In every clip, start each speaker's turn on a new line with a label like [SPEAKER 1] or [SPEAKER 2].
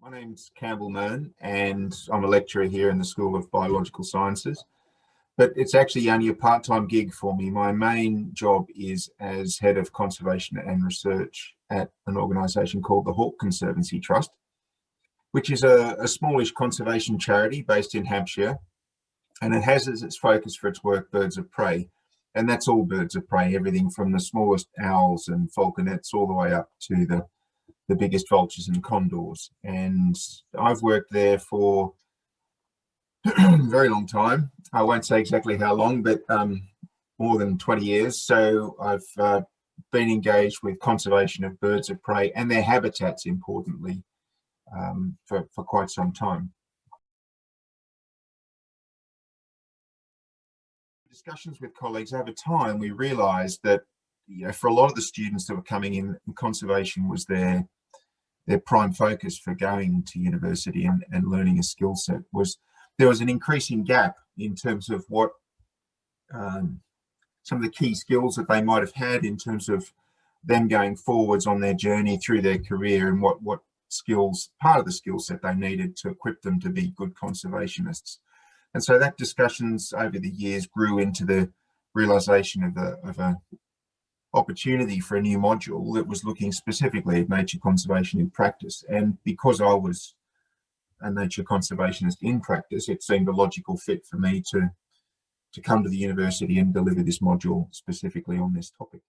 [SPEAKER 1] My name's Campbell Murn, and I'm a lecturer here in the School of Biological Sciences. But it's actually only a part-time gig for me. My main job is as Head of Conservation and Research at an organisation called the Hawke Conservancy Trust, which is a smallish conservation charity based in Hampshire, and it has as its focus for its work birds of prey. And that's all birds of prey, everything from the smallest owls and falconets all the way up to the biggest vultures and condors. And I've worked there for a very long time. I won't say exactly how long, but more than 20 years. So I've been engaged with conservation of birds of prey and their habitats, importantly, for quite some time. Discussions with colleagues over time, we realised that for a lot of the students that were coming in, conservation was their prime focus for going to university and learning a skill set. There was an increasing gap in terms of what some of the key skills that they might have had in terms of them going forwards on their journey through their career, and what skills, part of the skill set they needed to equip them to be good conservationists. And so that discussions over the years grew into the realisation of a opportunity for a new module that was looking specifically at nature conservation in practice. And because I was a nature conservationist in practice, it seemed a logical fit for me to come to the university and deliver this module specifically on this topic.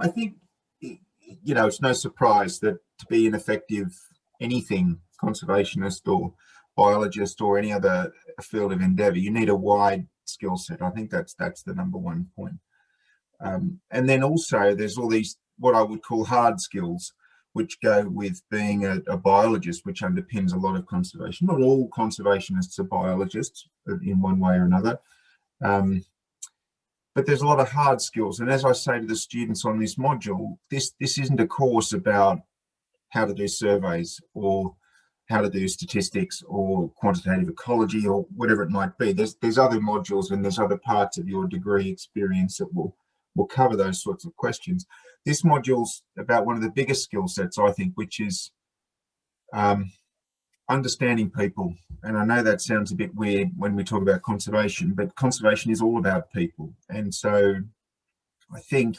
[SPEAKER 1] I think, it's no surprise that to be an effective anything conservationist or biologist or any other field of endeavour, you need a wide skill set. I think that's the number one point. And then also there's all these what I would call hard skills, which go with being a biologist, which underpins a lot of conservation. Not all conservationists are biologists in one way or another, but there's a lot of hard skills. And as I say to the students on this module, this isn't a course about how to do surveys or how to do statistics or quantitative ecology or whatever it might be. There's other modules and there's other parts of your degree experience that will cover those sorts of questions. This module's about one of the biggest skill sets, I think, which is understanding people. And I know that sounds a bit weird when we talk about conservation, but conservation is all about people. And so I think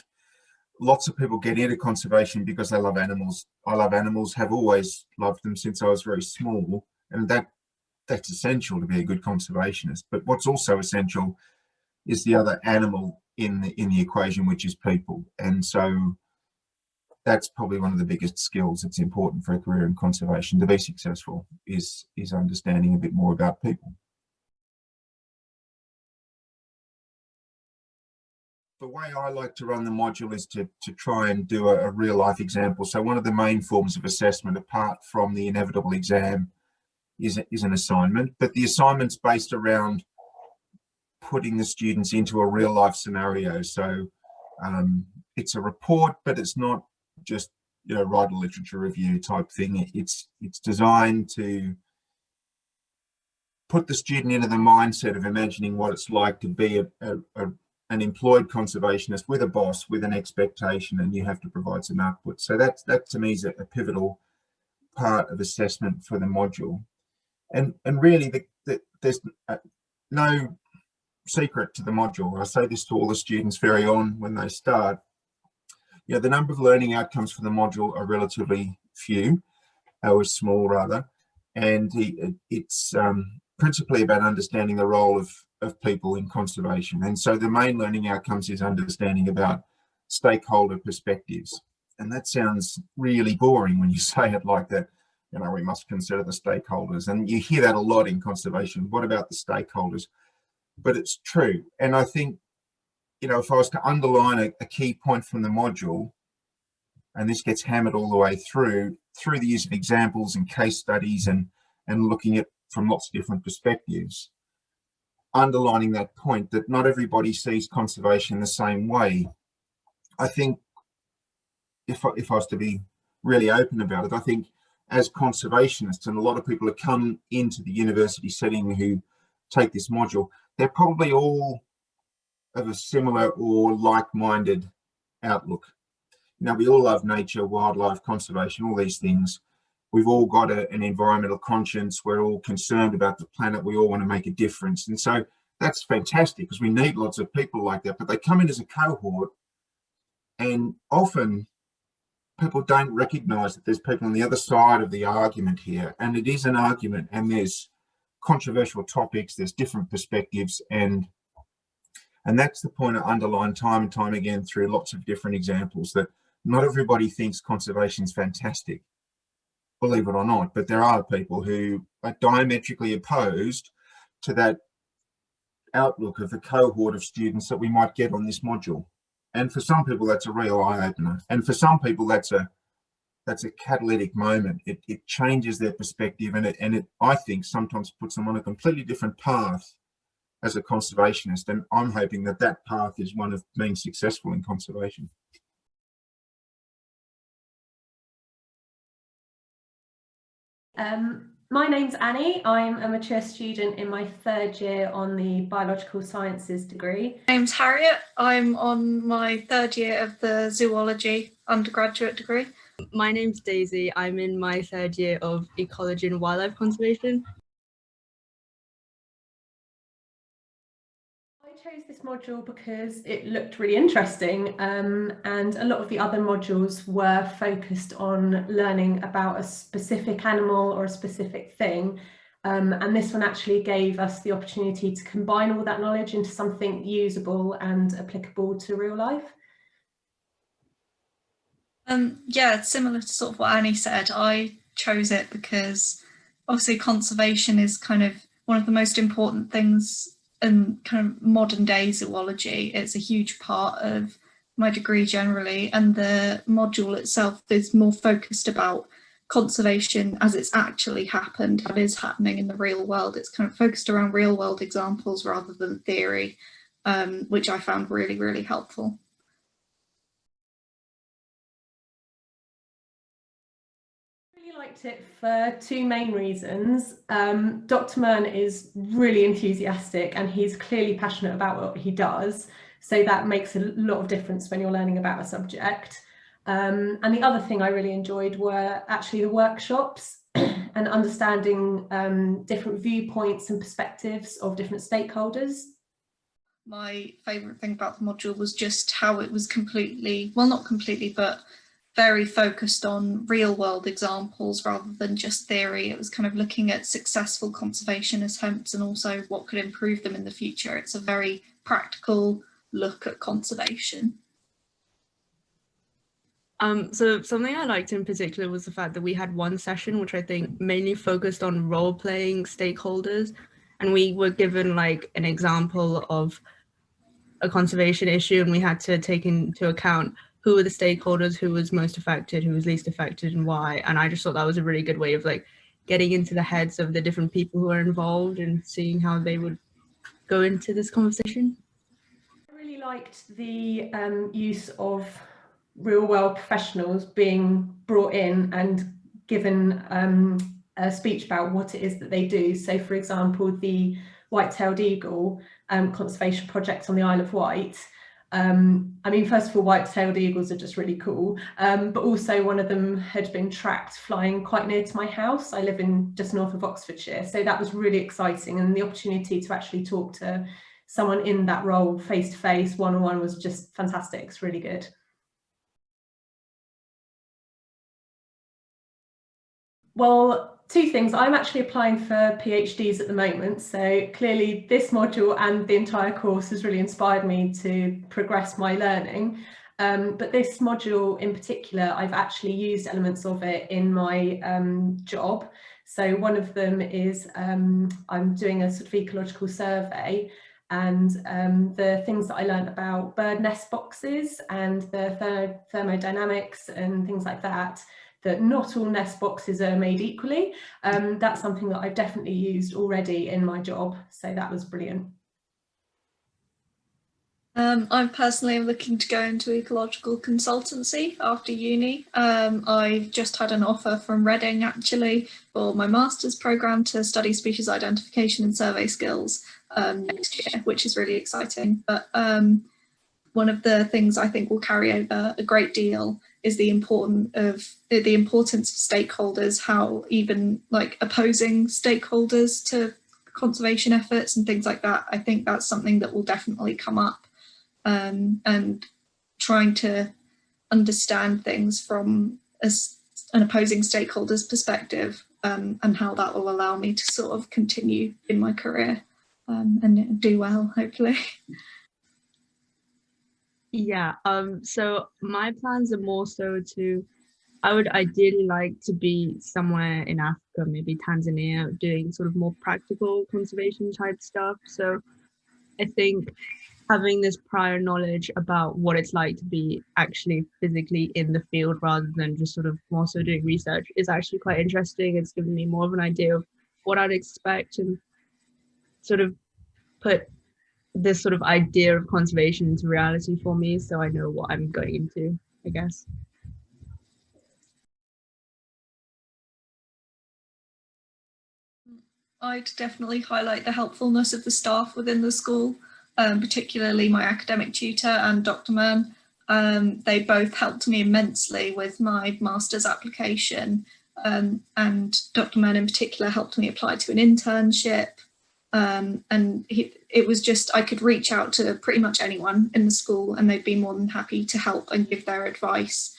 [SPEAKER 1] lots of people get into conservation because they love animals. I love animals, have always loved them since I was very small, and that's essential to be a good conservationist. But what's also essential is the other animal in the equation, which is people. And so that's probably one of the biggest skills that's important for a career in conservation to be successful, is understanding a bit more about people. The way I like to run the module is to try and do a real life example. So one of the main forms of assessment, apart from the inevitable exam, is an assignment, but the assignment's based around putting the students into a real life scenario. So it's a report, but it's not just write a literature review type thing. It's designed to put the student into the mindset of imagining what it's like to be an employed conservationist with a boss, with an expectation, and you have to provide some output. So that to me is a pivotal part of assessment for the module. And really there's no secret to the module. I say this to all the students very on when they start. The number of learning outcomes for the module are relatively few, or small rather, and it's principally about understanding the role of people in conservation. And so the main learning outcomes is understanding about stakeholder perspectives. And that sounds really boring when you say it like that. We must consider the stakeholders. And you hear that a lot in conservation. What about the stakeholders? But it's true. And I think, if I was to underline a key point from the module, and this gets hammered all the way through the use of examples and case studies and looking at from lots of different perspectives, underlining that point that not everybody sees conservation the same way. I think if I was to be really open about it, I think as conservationists, and a lot of people who come into the university setting who take this module, they're probably all of a similar or like-minded outlook. You know, we all love nature, wildlife, conservation, all these things. We've all got an environmental conscience. We're all concerned about the planet. We all want to make a difference. And so that's fantastic because we need lots of people like that, but they come in as a cohort, and often people don't recognize that there's people on the other side of the argument here. And it is an argument, and there's controversial topics, there's different perspectives, and that's the point I underline time and time again through lots of different examples, that not everybody thinks conservation is fantastic, believe it or not, but there are people who are diametrically opposed to that outlook of the cohort of students that we might get on this module. And for some people, that's a real eye-opener. And for some people, that's a catalytic moment. It changes their perspective, and it I think sometimes puts them on a completely different path as a conservationist. And I'm hoping that that path is one of being successful in conservation.
[SPEAKER 2] My name's Annie. I'm a mature student in my 3rd year on the Biological Sciences degree.
[SPEAKER 3] My name's Harriet. I'm on my 3rd year of the Zoology undergraduate degree.
[SPEAKER 4] My name's Daisy. I'm in my 3rd year of Ecology and Wildlife Conservation.
[SPEAKER 2] I chose this module because it looked really interesting, and a lot of the other modules were focused on learning about a specific animal or a specific thing, and this one actually gave us the opportunity to combine all that knowledge into something usable and applicable to real life.
[SPEAKER 3] Yeah, similar to sort of what Annie said, I chose it because obviously conservation is kind of one of the most important things in kind of modern day zoology. It's a huge part of my degree generally, and the module itself is more focused about conservation as it's actually happened, what is happening in the real world. It's kind of focused around real world examples rather than theory, which I found really, really helpful.
[SPEAKER 2] Liked it for 2 main reasons. Dr. Murn is really enthusiastic, and he's clearly passionate about what he does, so that makes a lot of difference when you're learning about a subject. And the other thing I really enjoyed were actually the workshops and understanding different viewpoints and perspectives of different stakeholders.
[SPEAKER 3] My favourite thing about the module was just how it was completely, well, not completely, but very focused on real world examples rather than just theory. It was kind of looking at successful conservation attempts and also what could improve them in the future. It's a very practical look at conservation.
[SPEAKER 4] So something I liked in particular was the fact that we had one session which I think mainly focused on role-playing stakeholders, and we were given like an example of a conservation issue, and we had to take into account who were the stakeholders, who was most affected, who was least affected, and why. And I just thought that was a really good way of like getting into the heads of the different people who are involved and seeing how they would go into this conversation.
[SPEAKER 2] I really liked the use of real world professionals being brought in and given a speech about what it is that they do. So for example, the white-tailed eagle conservation project on the Isle of Wight. I mean, first of all, white-tailed eagles are just really cool, but also one of them had been tracked flying quite near to my house. I live in just north of Oxfordshire, so that was really exciting, and the opportunity to actually talk to someone in that role face to face, one-on-one, was just fantastic. It's really good. Well, 2 things. I'm actually applying for PhDs at the moment, so clearly this module and the entire course has really inspired me to progress my learning. But this module in particular, I've actually used elements of it in my job. So one of them is I'm doing a sort of ecological survey, and the things that I learned about bird nest boxes and the thermodynamics and things like that, that not all nest boxes are made equally. That's something that I've definitely used already in my job, so that was brilliant.
[SPEAKER 3] I'm personally looking to go into ecological consultancy after uni. I've just had an offer from Reading actually for my master's programme to study species identification and survey skills next year, which is really exciting. But one of the things I think will carry over a great deal is the importance of stakeholders, how even like opposing stakeholders to conservation efforts and things like that. I think that's something that will definitely come up, and trying to understand things from an opposing stakeholder's perspective, and how that will allow me to sort of continue in my career, and do well, hopefully.
[SPEAKER 4] Yeah, so my plans are more so I would ideally like to be somewhere in Africa, maybe Tanzania, doing sort of more practical conservation type stuff. So I think having this prior knowledge about what it's like to be actually physically in the field rather than just sort of more so doing research is actually quite interesting. It's given me more of an idea of what I'd expect and sort of put this sort of idea of conservation into reality for me, so I know what I'm going into, I guess.
[SPEAKER 3] I'd definitely highlight the helpfulness of the staff within the school, particularly my academic tutor and Dr. Murn. They both helped me immensely with my master's application, and Dr. Murn in particular helped me apply to an internship. And it was just, I could reach out to pretty much anyone in the school and they'd be more than happy to help and give their advice,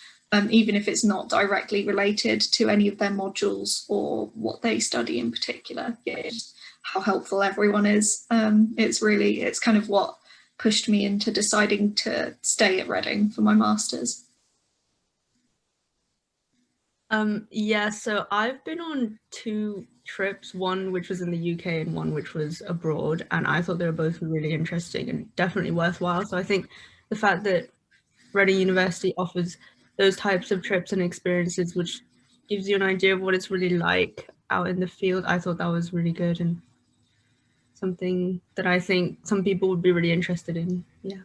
[SPEAKER 3] even if it's not directly related to any of their modules or what they study in particular. Yeah, just how helpful everyone is. It's kind of what pushed me into deciding to stay at Reading for my master's.
[SPEAKER 4] Yeah, so I've been on 2 trips, one which was in the UK and one which was abroad, and I thought they were both really interesting and definitely worthwhile. So I think the fact that Reading University offers those types of trips and experiences, which gives you an idea of what it's really like out in the field, I thought that was really good and something that I think some people would be really interested in. Yeah.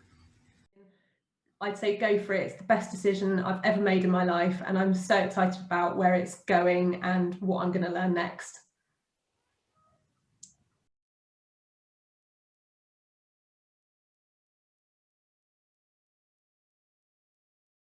[SPEAKER 2] I'd say go for it. It's the best decision I've ever made in my life, and I'm so excited about where it's going and what I'm going to learn next.